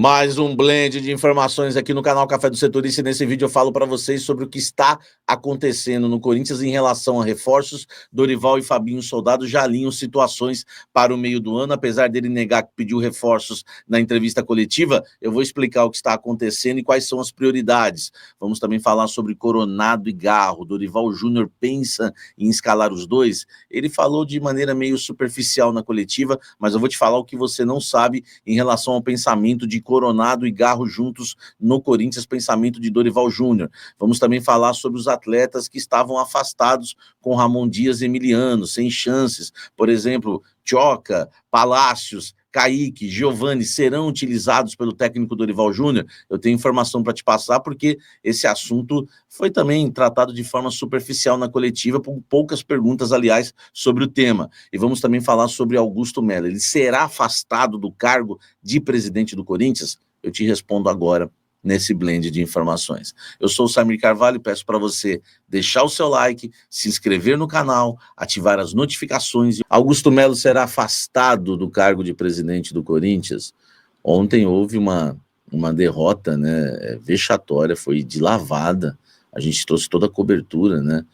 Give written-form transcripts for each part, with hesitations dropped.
Mais um blend de informações aqui no canal Café do Setorista, e nesse vídeo eu falo para vocês sobre o que está acontecendo no Corinthians em relação a reforços. Dorival e Fabinho Soldado já alinham situações para o meio do ano, apesar dele negar que pediu reforços na entrevista coletiva. Eu vou explicar o que está acontecendo e quais são as prioridades. Vamos também falar sobre Coronado e Garro. Dorival Júnior pensa em escalar os dois. Ele falou de maneira meio superficial na coletiva, mas eu vou te falar o que você não sabe em relação ao pensamento de Coronado e Garro juntos no Corinthians, pensamento de Dorival Júnior. Vamos também falar sobre os atletas que estavam afastados com Ramon Dias e Emiliano, sem chances. Por exemplo, Tioca, Palácios, Kaique, Giovani serão utilizados pelo técnico Dorival Júnior. Eu tenho informação para te passar, porque esse assunto foi também tratado de forma superficial na coletiva, com poucas perguntas, aliás, sobre o tema. E vamos também falar sobre Augusto Melo. Ele será afastado do cargo de presidente do Corinthians? Eu te respondo agora, nesse blend de informações. Eu sou o Samir Carvalho e peço para você deixar o seu like, se inscrever no canal, ativar as notificações. Augusto Melo será afastado do cargo de presidente do Corinthians? Ontem houve uma derrota, né, vexatória, foi de lavada. A gente trouxe toda a cobertura, né,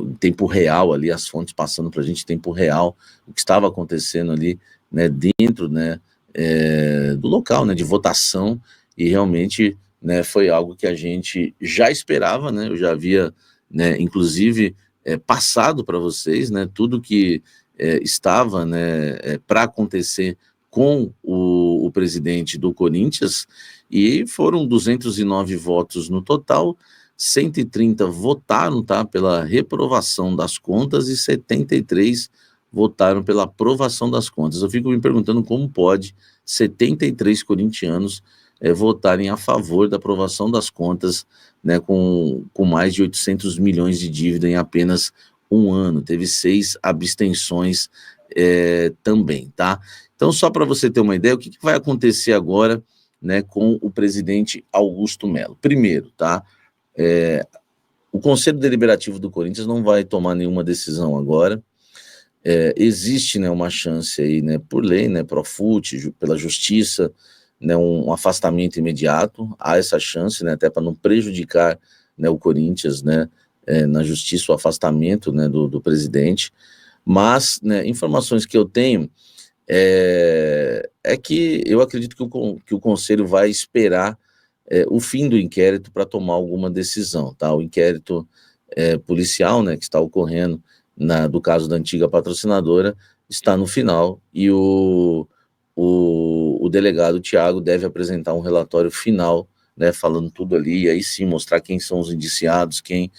em tempo real ali, as fontes passando para a gente em tempo real, o que estava acontecendo ali, né, dentro, né, do local, né, de votação. E realmente, né, foi algo que a gente já esperava, né? Eu já havia, né, inclusive, passado para vocês, né, tudo que estava, né, para acontecer com o presidente do Corinthians, e foram 209 votos no total, 130 votaram, tá, pela reprovação das contas e 73 votaram pela aprovação das contas. Eu fico me perguntando como pode 73 corintianos votarem a favor da aprovação das contas, né, com mais de 800 milhões de dívida em apenas um ano. Teve 6 abstenções também, tá? Então, só para você ter uma ideia, o que vai acontecer agora, né, com o presidente Augusto Melo? Primeiro, tá? O Conselho Deliberativo do Corinthians não vai tomar nenhuma decisão agora. Existe, né, uma chance aí, né, por lei, né, Profut, pela Justiça, né, um afastamento imediato. Há essa chance, né, até para não prejudicar, né, o Corinthians, né, na Justiça, o afastamento, né, do presidente. Mas, né, informações que eu tenho é que eu acredito que o Conselho vai esperar o fim do inquérito para tomar alguma decisão, tá? O inquérito policial, né, que está ocorrendo do caso da antiga patrocinadora está no final, e o delegado Thiago deve apresentar um relatório final, né, falando tudo ali, e aí sim mostrar quem são os indiciados, quem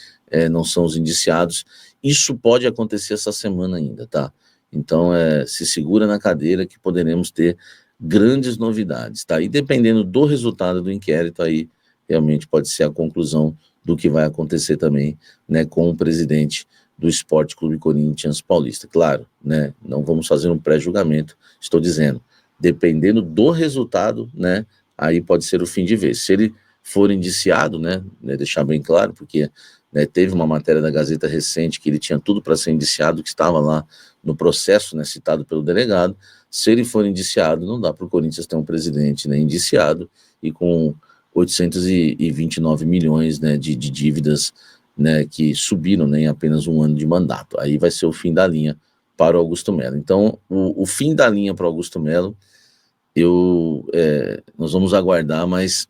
não são os indiciados. Isso pode acontecer essa semana ainda, tá? Então, se segura na cadeira que poderemos ter grandes novidades, tá? E dependendo do resultado do inquérito, aí realmente pode ser a conclusão do que vai acontecer também, né, com o presidente do Sport Clube Corinthians Paulista. Claro, né, não vamos fazer um pré-julgamento, estou dizendo, dependendo do resultado, né, aí pode ser o fim de vez. Se ele for indiciado, né, deixar bem claro, porque, né, teve uma matéria da Gazeta recente que ele tinha tudo para ser indiciado, que estava lá no processo, né, citado pelo delegado. Se ele for indiciado, não dá para o Corinthians ter um presidente, né, indiciado e com 829 milhões, né, de dívidas, né, que subiram, né, em apenas um ano de mandato. Aí vai ser o fim da linha para o Augusto Melo. Então, o fim da linha para o Augusto Melo, nós vamos aguardar, mas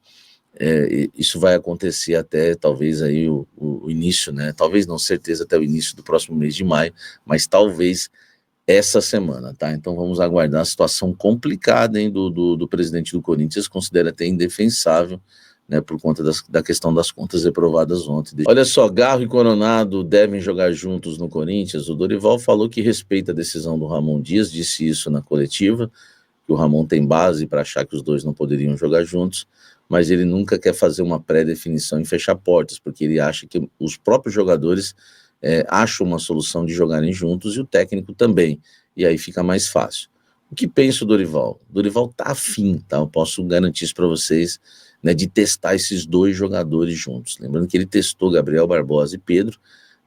isso vai acontecer até talvez aí o início, né, talvez não, certeza até o início do próximo mês de maio, mas talvez essa semana, tá? Então vamos aguardar. A situação complicada, hein, do presidente do Corinthians, considera até indefensável, né, por conta da questão das contas reprovadas ontem. Olha só, Garro e Coronado devem jogar juntos no Corinthians. O Dorival falou que respeita a decisão do Ramon Dias, disse isso na coletiva, que o Ramon tem base para achar que os dois não poderiam jogar juntos, mas ele nunca quer fazer uma pré-definição e fechar portas, porque ele acha que os próprios jogadores acham uma solução de jogarem juntos, e o técnico também, e aí fica mais fácil. O que pensa o Dorival? O Dorival tá afim, tá? Eu posso garantir isso para vocês, né, de testar esses dois jogadores juntos. Lembrando que ele testou Gabriel Barbosa e Pedro,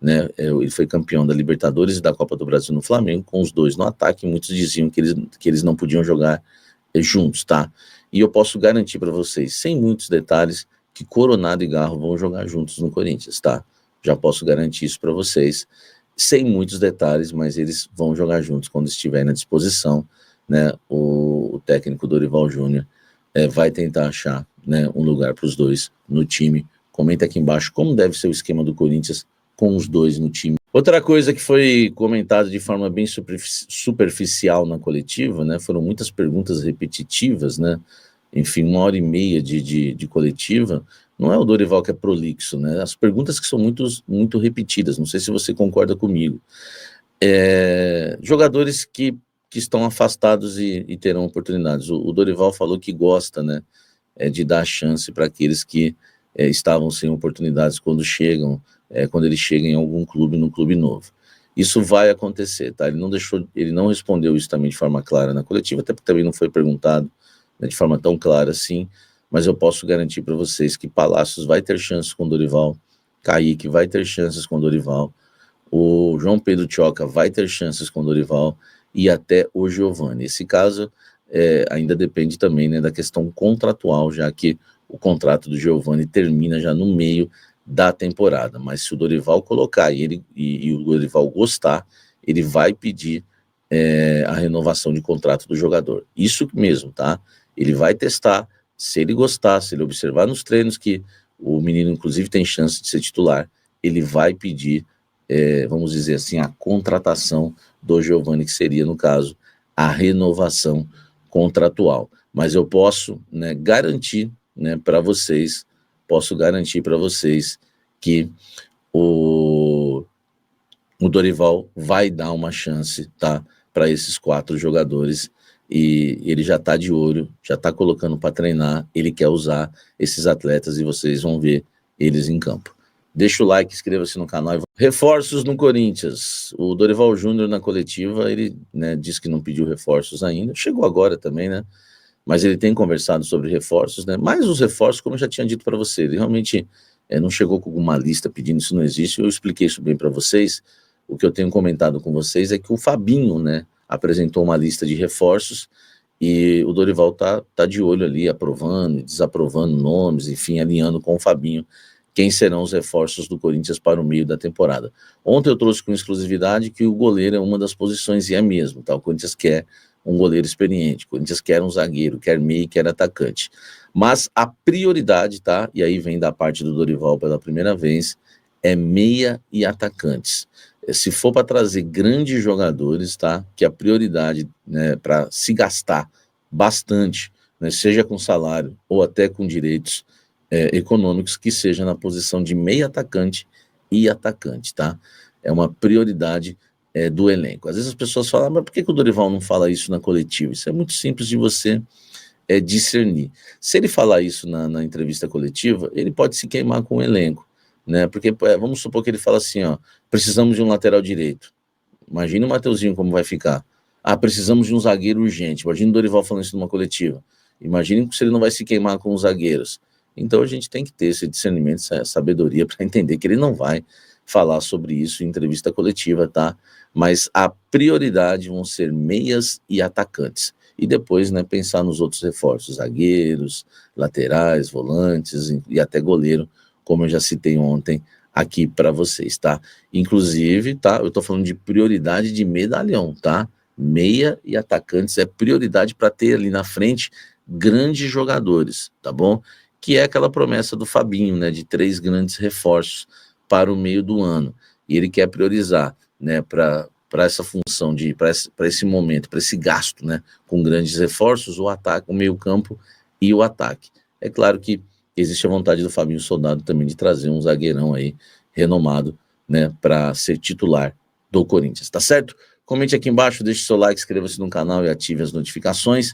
né, ele foi campeão da Libertadores e da Copa do Brasil no Flamengo, com os dois no ataque. Muitos diziam que eles não podiam jogar juntos, tá? e eu posso garantir para vocês, sem muitos detalhes, que Coronado e Garro vão jogar juntos no Corinthians, tá? Já posso garantir isso para vocês, sem muitos detalhes, mas eles vão jogar juntos quando estiverem à disposição, né? O técnico Dorival Júnior vai tentar achar, né, um lugar para os dois no time. Comenta aqui embaixo como deve ser o esquema do Corinthians com os dois no time. Outra coisa que foi comentada de forma bem superficial na coletiva, né, foram muitas perguntas repetitivas, né, enfim, 1h30 de coletiva. Não é o Dorival que é prolixo, né, as perguntas que são muito repetidas, não sei se você concorda comigo. Jogadores que estão afastados e terão oportunidades. O Dorival falou que gosta, né, de dar chance para aqueles que estavam sem oportunidades quando ele chega em algum clube, num clube novo. Isso vai acontecer, tá? Ele não respondeu isso também de forma clara na coletiva, até porque também não foi perguntado, né, de forma tão clara assim, mas eu posso garantir para vocês que Palácios vai ter chances com o Dorival, Kaique vai ter chances com o Dorival, o João Pedro Tioca vai ter chances com o Dorival e até o Giovani. Esse caso ainda depende também, né, da questão contratual, já que o contrato do Giovani termina já no meio da temporada, mas se o Dorival colocar e o Dorival gostar, ele vai pedir a renovação de contrato do jogador. Isso mesmo, tá? Ele vai testar, se ele gostar, se ele observar nos treinos que o menino inclusive tem chance de ser titular, ele vai pedir, vamos dizer assim, a contratação do Giovani, que seria, no caso, a renovação contratual. Mas eu posso, né, garantir, né, para vocês, que o Dorival vai dar uma chance, tá, para esses 4 jogadores, e ele já está de olho, já está colocando para treinar, ele quer usar esses atletas e vocês vão ver eles em campo. Deixa o like, inscreva-se no canal. Reforços no Corinthians. O Dorival Júnior na coletiva, ele, né, disse que não pediu reforços ainda, chegou agora também, né, mas ele tem conversado sobre reforços, né, mas os reforços, como eu já tinha dito para você, ele realmente não chegou com uma lista pedindo, isso não existe, eu expliquei isso bem para vocês. O que eu tenho comentado com vocês é que o Fabinho, né, apresentou uma lista de reforços e o Dorival tá de olho ali, aprovando e desaprovando nomes, enfim, alinhando com o Fabinho quem serão os reforços do Corinthians para o meio da temporada. Ontem eu trouxe com exclusividade que o goleiro é uma das posições, e é mesmo, tá? O Corinthians quer um goleiro experiente, o Corinthians quer um zagueiro, quer meio, quer atacante. Mas a prioridade, tá? E aí vem da parte do Dorival pela primeira vez, é meia e atacantes. Se for para trazer grandes jogadores, tá? Que a prioridade, né, para se gastar bastante, né, seja com salário ou até com direitos econômicos, que seja na posição de meia atacante e atacante, tá? É uma prioridade do elenco. Às vezes as pessoas falam, mas por que o Dorival não fala isso na coletiva? Isso é muito simples de você discernir. Se ele falar isso na entrevista coletiva, ele pode se queimar com o elenco, né? Porque vamos supor que ele fala assim, ó, precisamos de um lateral direito. Imagina o Mateuzinho como vai ficar. Ah, precisamos de um zagueiro urgente. Imagina o Dorival falando isso numa coletiva. Imagine se ele não vai se queimar com os zagueiros. Então a gente tem que ter esse discernimento, essa sabedoria para entender que ele não vai falar sobre isso em entrevista coletiva, tá? Mas a prioridade vão ser meias e atacantes. E depois, né, pensar nos outros reforços, zagueiros, laterais, volantes e até goleiro, como eu já citei ontem aqui para vocês, tá? Inclusive, tá? Eu tô falando de prioridade de medalhão, tá? Meia e atacantes é prioridade para ter ali na frente grandes jogadores, tá bom? Que é aquela promessa do Fabinho, né, de 3 grandes reforços para o meio do ano. E ele quer priorizar, né, para essa função, para esse momento, para esse gasto, né, com grandes reforços, o ataque, o meio-campo e o ataque. É claro que existe a vontade do Fabinho Soldado também de trazer um zagueirão aí renomado, né, para ser titular do Corinthians, tá certo? Comente aqui embaixo, deixe seu like, inscreva-se no canal e ative as notificações.